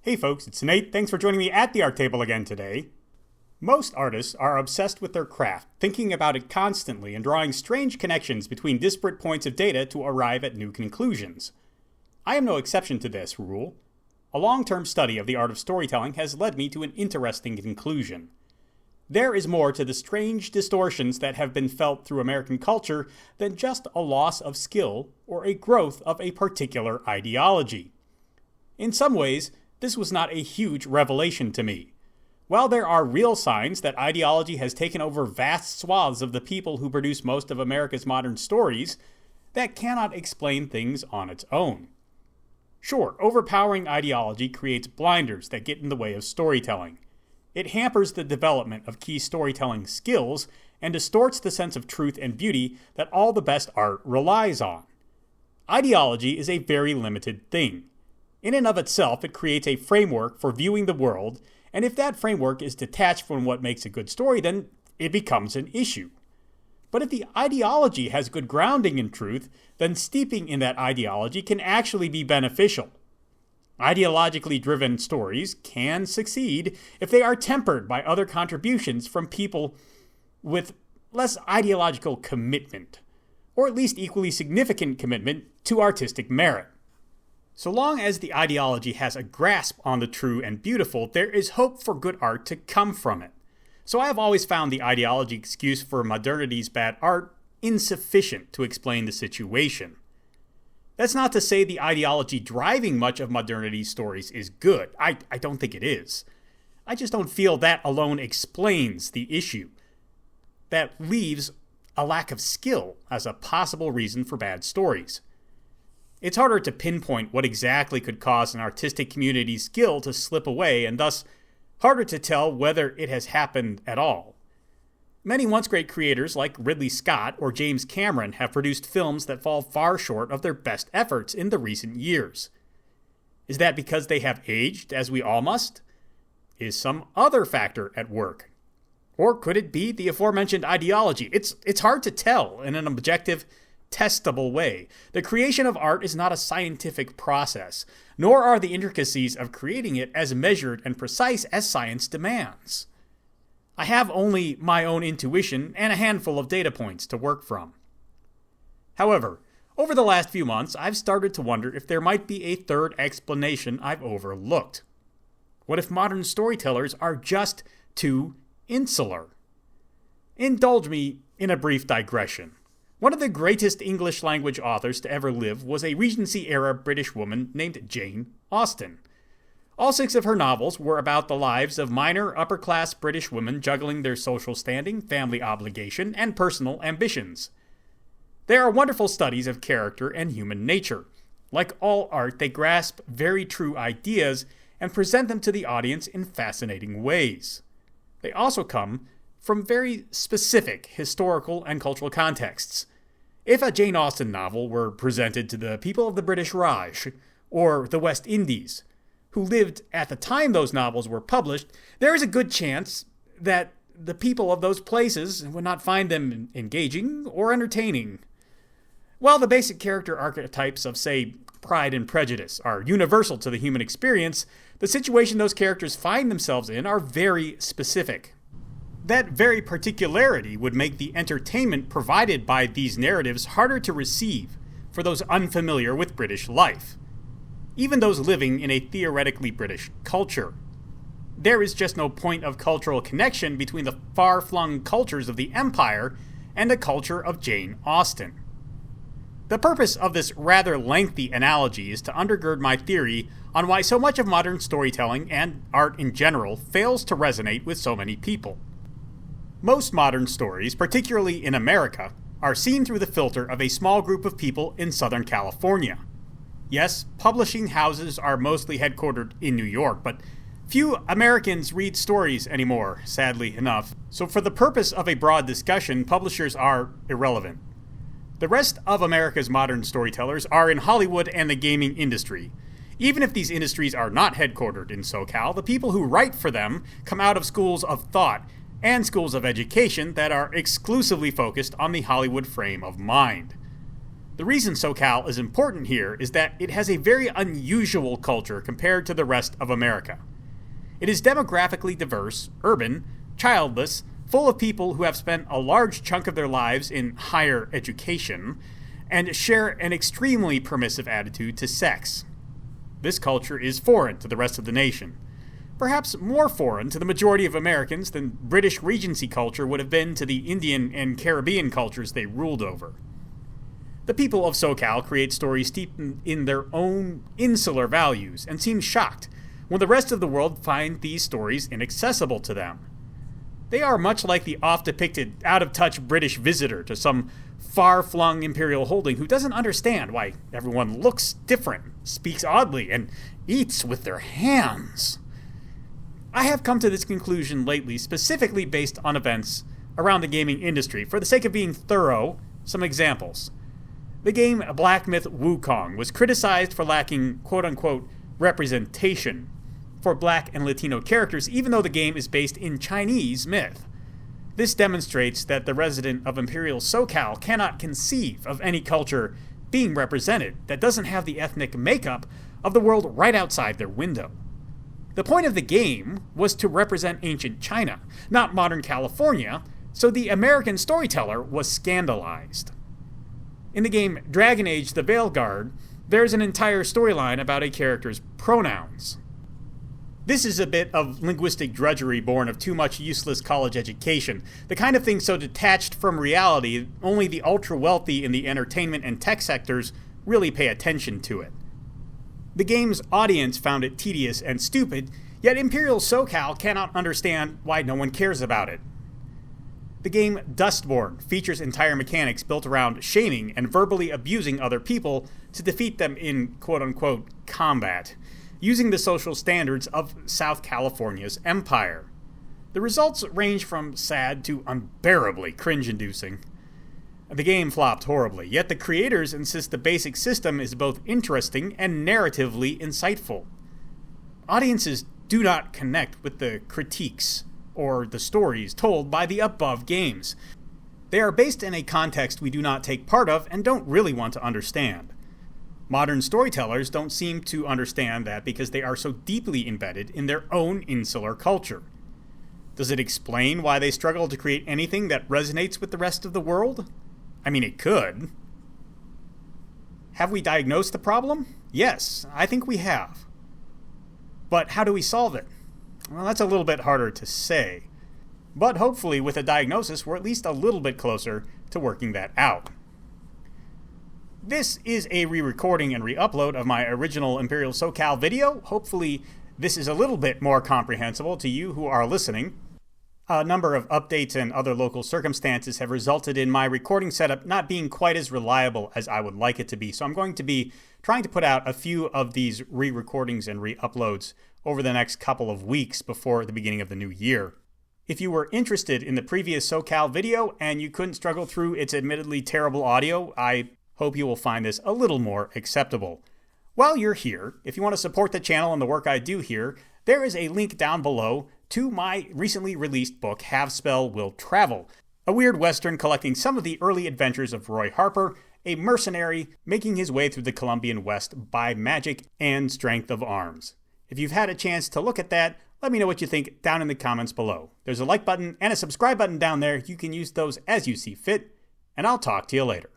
Hey folks, it's Nate. Thanks for joining me at the art table again today. Most artists are obsessed with their craft, thinking about it constantly and drawing strange connections between disparate points of data to arrive at new conclusions. I am no exception to this rule. A long-term study of the art of storytelling has led me to an interesting conclusion. There is more to the strange distortions that have been felt through American culture than just a loss of skill or a growth of a particular ideology. In some ways, this was not a huge revelation to me. While there are real signs that ideology has taken over vast swaths of the people who produce most of America's modern stories, that cannot explain things on its own. Sure, overpowering ideology creates blinders that get in the way of storytelling. It hampers the development of key storytelling skills and distorts the sense of truth and beauty that all the best art relies on. Ideology is a very limited thing. In and of itself, it creates a framework for viewing the world, and if that framework is detached from what makes a good story, then it becomes an issue. But if the ideology has good grounding in truth, then steeping in that ideology can actually be beneficial. Ideologically driven stories can succeed if they are tempered by other contributions from people with less ideological commitment, or at least equally significant commitment to artistic merit. So long as the ideology has a grasp on the true and beautiful, there is hope for good art to come from it. So I have always found the ideology excuse for modernity's bad art insufficient to explain the situation. That's not to say the ideology driving much of modernity's stories is good. I don't think it is. I just don't feel that alone explains the issue. That leaves a lack of skill as a possible reason for bad stories. It's harder to pinpoint what exactly could cause an artistic community's skill to slip away, and thus harder to tell whether it has happened at all. Many once great creators like Ridley Scott or James Cameron have produced films that fall far short of their best efforts in the recent years. Is that because they have aged, as we all must? Is some other factor at work? Or could it be the aforementioned ideology? It's hard to tell in an objective, testable way. The creation of art is not a scientific process, nor are the intricacies of creating it as measured and precise as science demands. I have only my own intuition and a handful of data points to work from. However, over the last few months, I've started to wonder if there might be a third explanation I've overlooked. What if modern storytellers are just too insular? Indulge me in a brief digression. One of the greatest English language authors to ever live was a Regency-era British woman named Jane Austen. All 6 of her novels were about the lives of minor, upper-class British women juggling their social standing, family obligation, and personal ambitions. They are wonderful studies of character and human nature. Like all art, they grasp very true ideas and present them to the audience in fascinating ways. They also come from very specific historical and cultural contexts. If a Jane Austen novel were presented to the people of the British Raj, or the West Indies, who lived at the time those novels were published, there is a good chance that the people of those places would not find them engaging or entertaining. While the basic character archetypes of, say, Pride and Prejudice are universal to the human experience, the situation those characters find themselves in are very specific. That very particularity would make the entertainment provided by these narratives harder to receive for those unfamiliar with British life, even those living in a theoretically British culture. There is just no point of cultural connection between the far-flung cultures of the Empire and the culture of Jane Austen. The purpose of this rather lengthy analogy is to undergird my theory on why so much of modern storytelling and art in general fails to resonate with so many people. Most modern stories, particularly in America, are seen through the filter of a small group of people in Southern California. Yes, publishing houses are mostly headquartered in New York, but few Americans read stories anymore, sadly enough. So for the purpose of a broad discussion, publishers are irrelevant. The rest of America's modern storytellers are in Hollywood and the gaming industry. Even if these industries are not headquartered in SoCal, the people who write for them come out of schools of thought and schools of education that are exclusively focused on the Hollywood frame of mind. The reason SoCal is important here is that it has a very unusual culture compared to the rest of America. It is demographically diverse, urban, childless, full of people who have spent a large chunk of their lives in higher education, and share an extremely permissive attitude to sex. This culture is foreign to the rest of the nation. Perhaps more foreign to the majority of Americans than British Regency culture would have been to the Indian and Caribbean cultures they ruled over. The people of SoCal create stories steeped in their own insular values and seem shocked when the rest of the world find these stories inaccessible to them. They are much like the oft-depicted, out-of-touch British visitor to some far-flung imperial holding who doesn't understand why everyone looks different, speaks oddly, and eats with their hands. I have come to this conclusion lately specifically based on events around the gaming industry. For the sake of being thorough, some examples. The game Black Myth Wukong was criticized for lacking quote-unquote representation for Black and Latino characters, even though the game is based in Chinese myth. This demonstrates that the resident of Imperial SoCal cannot conceive of any culture being represented that doesn't have the ethnic makeup of the world right outside their window. The point of the game was to represent ancient China, not modern California, so the American storyteller was scandalized. In the game Dragon Age: The Veilguard, there's an entire storyline about a character's pronouns. This is a bit of linguistic drudgery born of too much useless college education, the kind of thing so detached from reality only the ultra-wealthy in the entertainment and tech sectors really pay attention to it. The game's audience found it tedious and stupid, yet Imperial SoCal cannot understand why no one cares about it. The game Dustborn features entire mechanics built around shaming and verbally abusing other people to defeat them in quote-unquote combat, using the social standards of South California's empire. The results range from sad to unbearably cringe-inducing. The game flopped horribly, yet the creators insist the basic system is both interesting and narratively insightful. Audiences do not connect with the critiques or the stories told by the above games. They are based in a context we do not take part of and don't really want to understand. Modern storytellers don't seem to understand that because they are so deeply embedded in their own insular culture. Does it explain why they struggle to create anything that resonates with the rest of the world? I mean, it could. Have we diagnosed the problem? Yes, I think we have. But how do we solve it? Well, that's a little bit harder to say. But hopefully with a diagnosis, we're at least a little bit closer to working that out. This is a re-recording and re-upload of my original Imperial SoCal video. Hopefully this is a little bit more comprehensible to you who are listening. A number of updates and other local circumstances have resulted in my recording setup not being quite as reliable as I would like it to be, so I'm going to be trying to put out a few of these re-recordings and re-uploads over the next couple of weeks before the beginning of the new year. If you were interested in the previous SoCal video and you couldn't struggle through its admittedly terrible audio, I hope you will find this a little more acceptable. While you're here, if you want to support the channel and the work I do here, there is a link down below to my recently released book, Have Spell Will Travel, a weird western collecting some of the early adventures of Roy Harper, a mercenary making his way through the Columbian West by magic and strength of arms. If you've had a chance to look at that, let me know what you think down in the comments below. There's a like button and a subscribe button down there. You can use those as you see fit, and I'll talk to you later.